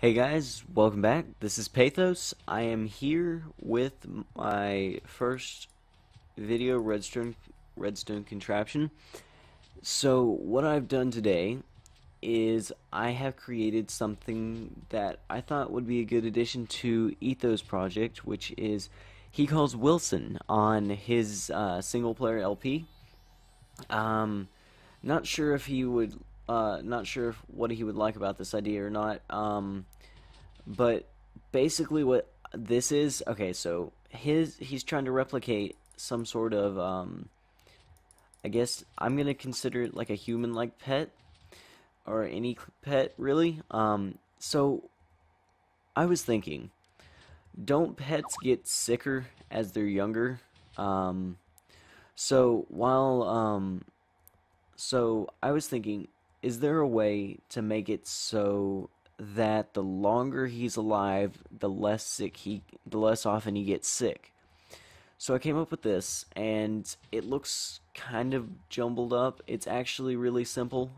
Hey guys, welcome back. This is Pathoz. I am here with my first video redstone contraption. So what I've done today is I have created something that I thought would be a good addition to Etho's project, which is he calls Wilson on his single player LP. Um, Not sure if he would, not sure if what he would like about this idea or not. But basically, what this is, okay, so he's trying to replicate some sort of, I guess I'm gonna consider it like a human-like pet or any pet, really. So I was thinking, don't pets get sicker as they're younger? Um, so while So I was thinking, is there a way to make it so that the longer he's alive, the less often he gets sick? So I came up with this, and it looks kind of jumbled up. It's actually really simple.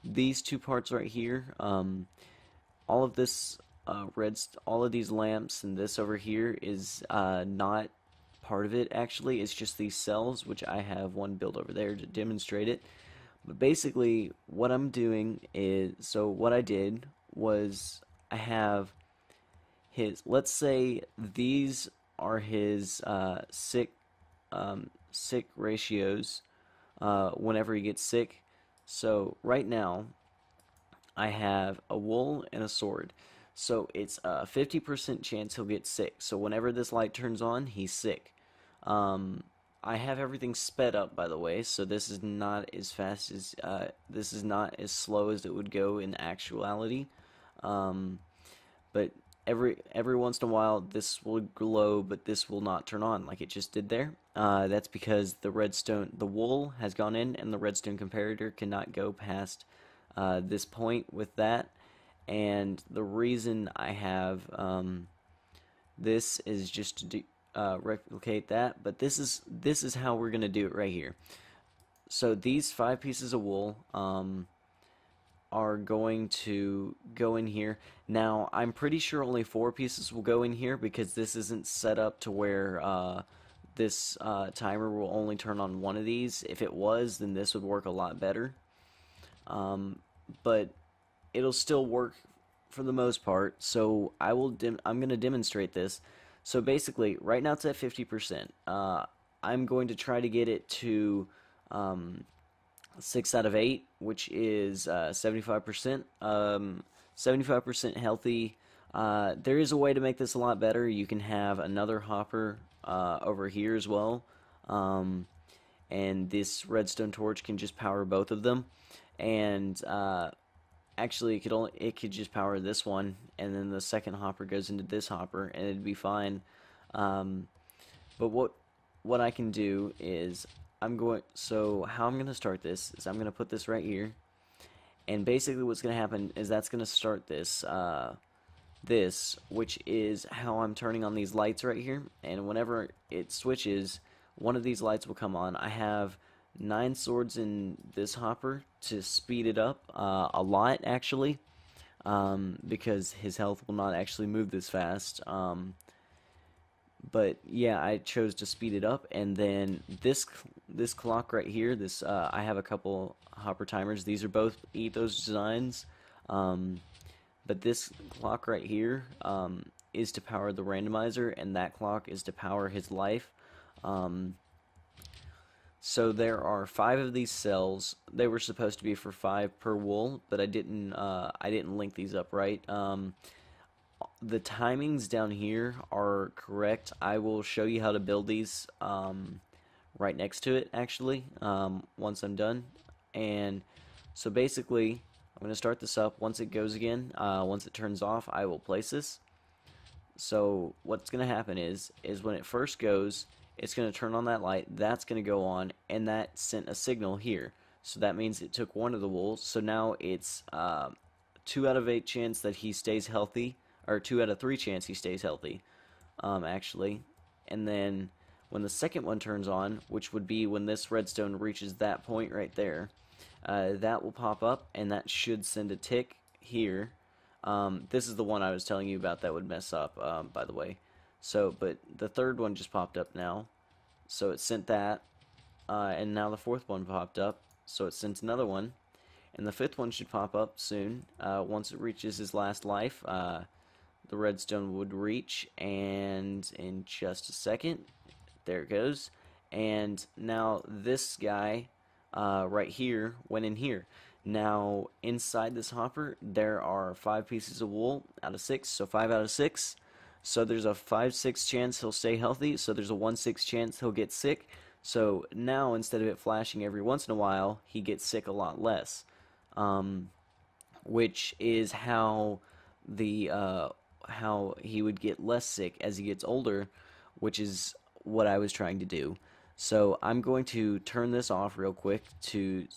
These two parts right here, all of this all of these lamps and this over here is not part of it. Actually, it's just these cells, which I have one built over there to demonstrate it. But basically, what I'm doing is, so what I did was I have let's say these are his sick ratios whenever he gets sick. So right now, I have a wool and a sword. So it's a 50% chance he'll get sick. So whenever this light turns on, he's sick. Um, I have everything sped up, by the way, so this is not as fast as this is not as slow as it would go in actuality. Um, but every once in a while, this will glow, but this will not turn on like it just did there. That's because the wool has gone in, and the redstone comparator cannot go past this point with that. And the reason I have this is just to replicate that, but this is how we're gonna do it right here. So these 5 pieces of wool are going to go in here. Now I'm pretty sure only 4 pieces will go in here because this isn't set up to where this timer will only turn on one of these. If it was, then this would work a lot better. But it'll still work for the most part. So I'm going to demonstrate this. So basically, right now it's at 50%. I'm going to try to get it to 6 out of 8, which is 75%. 75% healthy. There is a way to make this a lot better. You can have another hopper over here as well. And this redstone torch can just power both of them. And actually, it could just power this one, and then the second hopper goes into this hopper, and it'd be fine. But what I can do is so how I'm going to start this is I'm going to put this right here, and basically what's going to happen is that's going to start this, which is how I'm turning on these lights right here, and whenever it switches, one of these lights will come on. I have 9 swords in this hopper to speed it up a lot, actually, because his health will not actually move this fast. But yeah, I chose to speed it up, and then this clock right here, I have a couple hopper timers. These are both Etho's designs, but this clock right here is to power the randomizer, and that clock is to power his life. So there are 5 of these cells. They were supposed to be for 5 per wool, but I didn't link these up right. The timings down here are correct. I will show you how to build these right next to it, actually, once I'm done. And so basically, I'm going to start this up. Once it goes again, once it turns off, I will place this. So what's going to happen is when it first goes, it's going to turn on that light, that's going to go on, and that sent a signal here. So that means it took one of the wolves. So now it's 2 out of 8 chance that he stays healthy, or 2 out of 3 chance he stays healthy, actually. And then when the second one turns on, which would be when this redstone reaches that point right there, that will pop up, and that should send a tick here. This is the one I was telling you about that would mess up, by the way. So, but the third one just popped up now. So it sent that, and now the fourth one popped up. So it sent another one, and the fifth one should pop up soon. Once it reaches his last life, the redstone would reach, and in just a second, there it goes. And now this guy right here went in here. Now inside this hopper there are 5 pieces of wool out of 6, so 5 out of 6. So there's a 5/6 chance he'll stay healthy, so there's a 1/6 chance he'll get sick. So now instead of it flashing every once in a while, he gets sick a lot less. Um, which is the how he would get less sick as he gets older, which is what I was trying to do. So I'm going to turn this off real quick to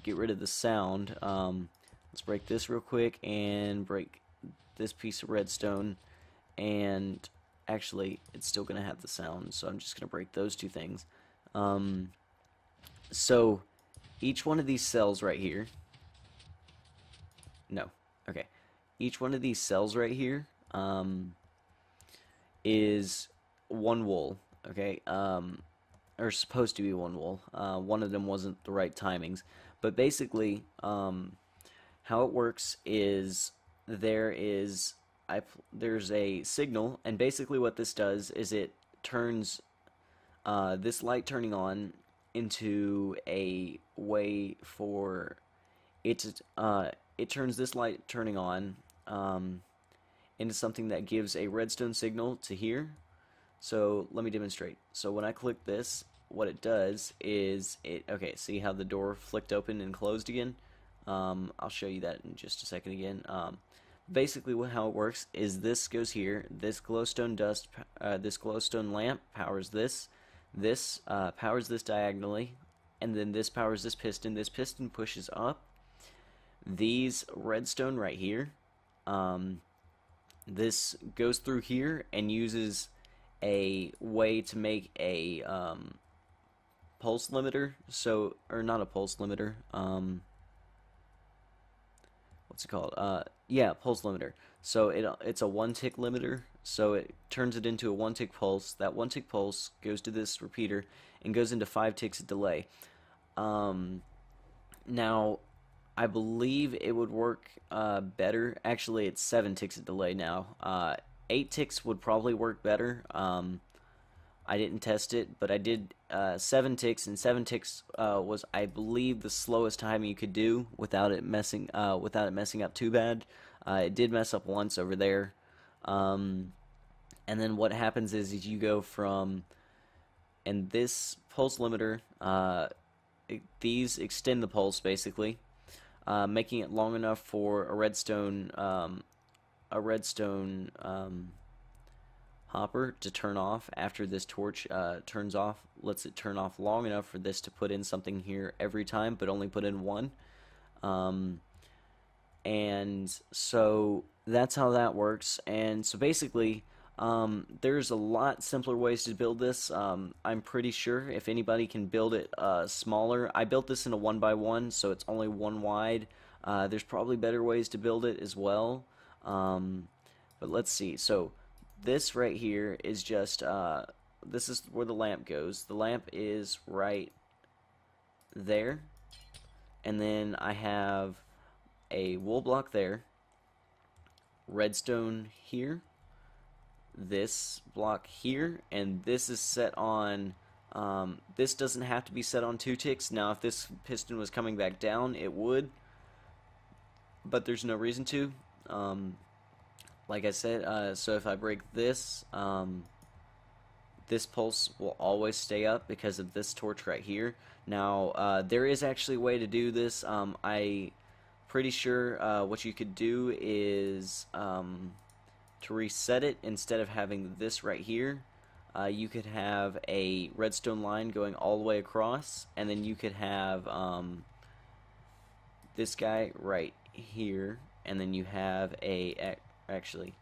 get rid of the sound. Let's break this real quick and break this piece of redstone, and actually it's still going to have the sound, so I'm just going to break those two things. So each one of these cells right here, no, okay, each one of these cells right here is one wool, okay, or supposed to be one wool. One of them wasn't the right timings, but basically, how it works is there's a signal, and basically what this does is it turns this light turning on into a way for it to, it turns this light turning on into something that gives a redstone signal to here. So let me demonstrate. So when I click this, what it does is okay, see how the door flicked open and closed again? I'll show you that in just a second again. Basically how it works is this goes here, this glowstone this glowstone lamp powers this powers this diagonally, and then this powers this piston pushes up these redstone right here. This goes through here and uses a way to make a pulse limiter, so, or not a pulse limiter, what's it called? Yeah, pulse limiter. So it's a 1-tick limiter, so it turns it into a 1-tick pulse. That 1-tick pulse goes to this repeater and goes into 5 ticks of delay. Now, I believe it would work better. Actually, it's 7 ticks of delay now. 8 ticks would probably work better. I didn't test it, but I did 7 ticks, and 7 ticks was, I believe, the slowest time you could do without it messing up too bad. It did mess up once over there, and then what happens is you go from, and this pulse limiter, these extend the pulse basically, making it long enough for a redstone hopper to turn off after this torch turns off. Lets it turn off long enough for this to put in something here every time, but only put in one. And so that's how that works. And so basically, there's a lot simpler ways to build this. I'm pretty sure if anybody can build it smaller. I built this in a 1x1, so it's only 1 wide. There's probably better ways to build it as well. But let's see. So this right here is just, this is where the lamp goes. The lamp is right there. And then I have a wool block there, redstone here, this block here, and this is set on, this doesn't have to be set on 2 ticks. Now if this piston was coming back down, it would, but there's no reason to. Like I said, so if I break this, this pulse will always stay up because of this torch right here. Now, there is actually a way to do this. I pretty sure what you could do is to reset it, instead of having this right here, you could have a redstone line going all the way across, and then you could have this guy right here, and then you have a, actually,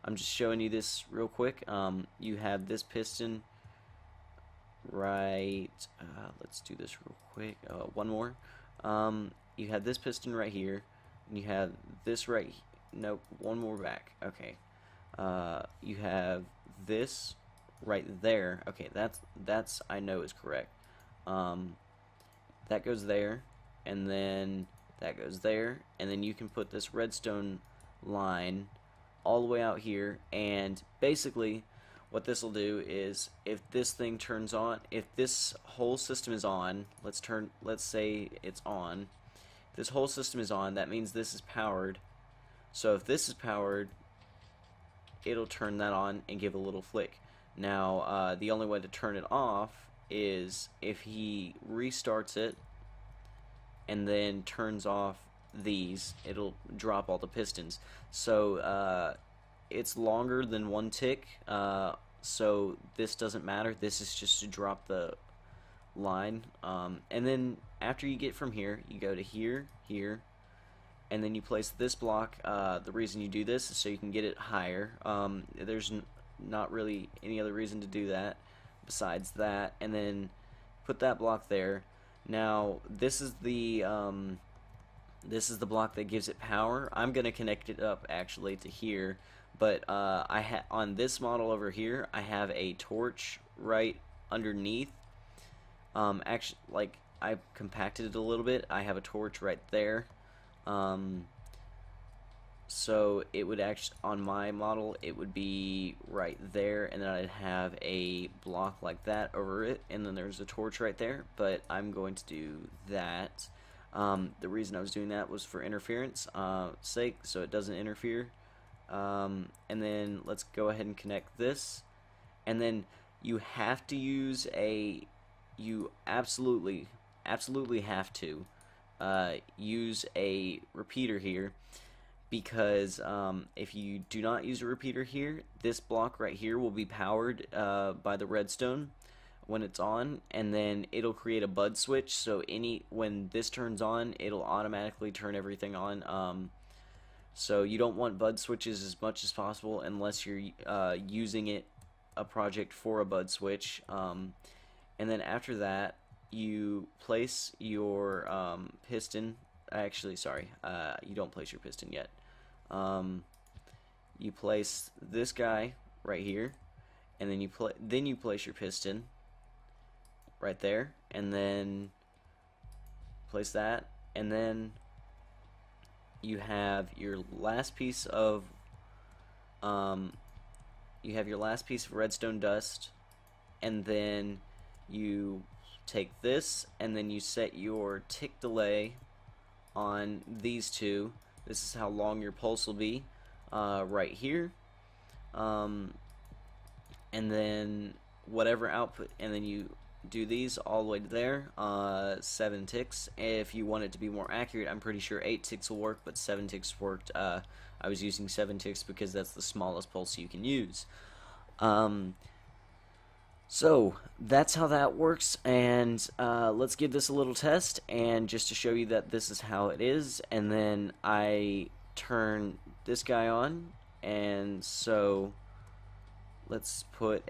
I'm just showing you this real quick. You have this piston right, let's do this real quick, one more. You have this piston right here, and you have this right nope, one more back. Okay. You have this right there. Okay, that's I know is correct. Um, that goes there, and then that goes there, and then you can put this redstone line all the way out here, and basically what this will do is if this thing turns on, if this whole system is on, let's say it's on, if this whole system is on, that means this is powered. So if this is powered, it'll turn that on and give a little flick. Now the only way to turn it off is if he restarts it and then turns off these, it'll drop all the pistons. So it's longer than one tick, so this doesn't matter. This is just to drop the line, and then after you get from here, you go to here, here, and then you place this block. The reason you do this is so you can get it higher. There's not really any other reason to do that besides that, and then put that block there. Now this is the block that gives it power. I'm gonna connect it up actually to here, but on this model over here, I have a torch right underneath. Actually, like, I compacted it a little bit. I have a torch right there. So it would actually, on my model, it would be right there, and then I'd have a block like that over it, and then there's a torch right there. But I'm going to do that. The reason I was doing that was for interference sake, so it doesn't interfere. And then let's go ahead and connect this, and then you have to use you absolutely have to use a repeater here, because if you do not use a repeater here, this block right here will be powered by the redstone when it's on, and then it'll create a bud switch, so when this turns on, it'll automatically turn everything on. So you don't want bud switches as much as possible unless you're using a project for a bud switch. And then after that, you place your piston. Actually, sorry, you don't place your piston yet. You place this guy right here, and then you place your piston right there, and then place that, and then you have your last piece of redstone dust, and then you take this, and then you set your tick delay on these two. This is how long your pulse will be, right here, and then whatever output, and then you do these all the way to there, 7 ticks. If you want it to be more accurate, I'm pretty sure 8 ticks will work, but 7 ticks worked. I was using 7 ticks because that's the smallest pulse you can use. So that's how that works, and let's give this a little test, and just to show you that this is how it is, and then I turn this guy on, and so let's put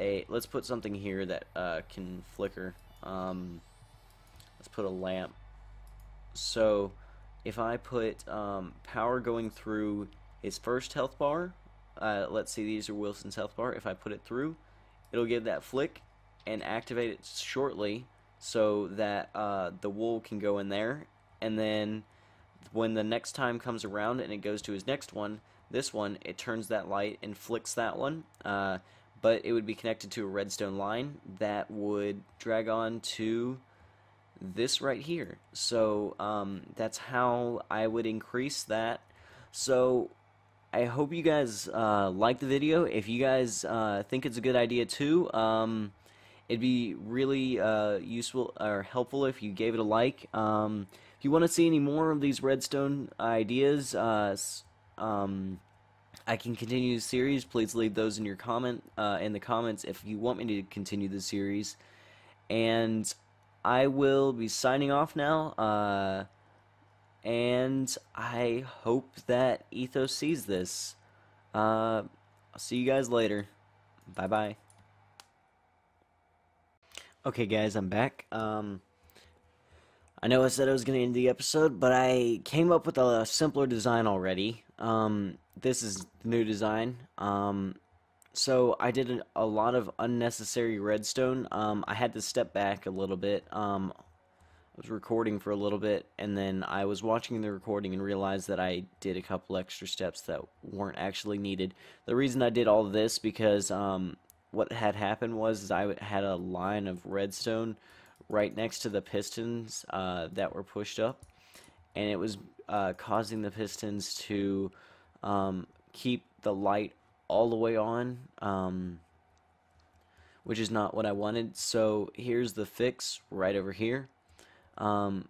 something here that can flicker. Let's put a lamp. So if I put power going through his first health bar, let's see, these are Wilson's health bar. If I put it through, it'll give that flick and activate it shortly, so that the wool can go in there, and then when the next time comes around and it goes to his next one, this one, it turns that light and flicks that one, but it would be connected to a redstone line that would drag on to this right here. So that's how I would increase that. So I hope you guys like the video. If you guys think it's a good idea too, it'd be really useful or helpful if you gave it a like. If you want to see any more of these redstone ideas, I can continue the series. Please leave those in your in the comments if you want me to continue the series. And I will be signing off now. And I hope that Etho sees this. I'll see you guys later. Bye bye. Okay guys, I'm back. I know I said I was going to end the episode, but I came up with a simpler design already. This is the new design. So I did a lot of unnecessary redstone. I had to step back a little bit. I was recording for a little bit, and then I was watching the recording and realized that I did a couple extra steps that weren't actually needed. The reason I did all of this because what had happened was I had a line of redstone right next to the pistons that were pushed up, and it was causing the pistons to keep the light all the way on, which is not what I wanted. So here's the fix right over here um,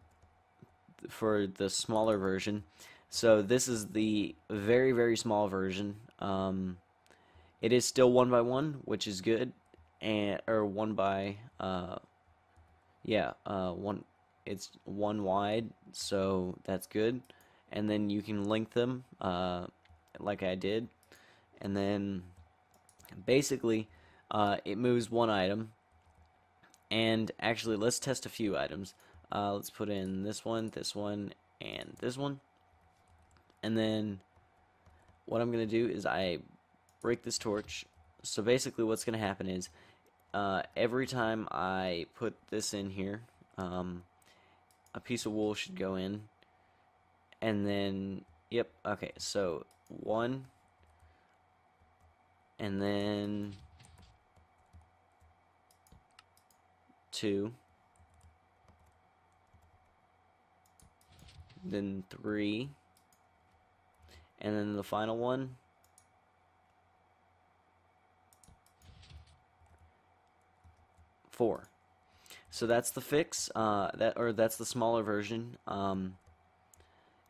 for the smaller version. So this is the very, very small version. It is still 1 by 1, which is good, and or 1 by one. It's 1 wide, so that's good. And then you can link them like I did, and then basically it moves one item. And actually, let's test a few items. Let's put in this one, and this one. And then what I'm going to do is I break this torch. So basically what's going to happen is every time I put this in here, a piece of wool should go in. And then, yep, okay, so 1, and then 2, then 3, and then the final one, 4. So that's the fix. That's the smaller version.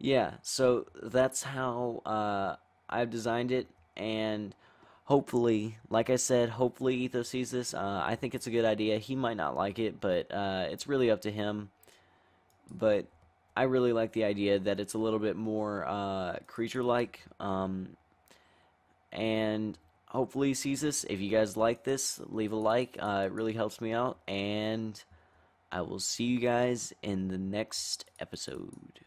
Yeah, so that's how I've designed it, and hopefully, like I said, hopefully Etho sees this. I think it's a good idea. He might not like it, but it's really up to him. But I really like the idea that it's a little bit more creature-like, and hopefully he sees this. If you guys like this, leave a like. It really helps me out, and I will see you guys in the next episode.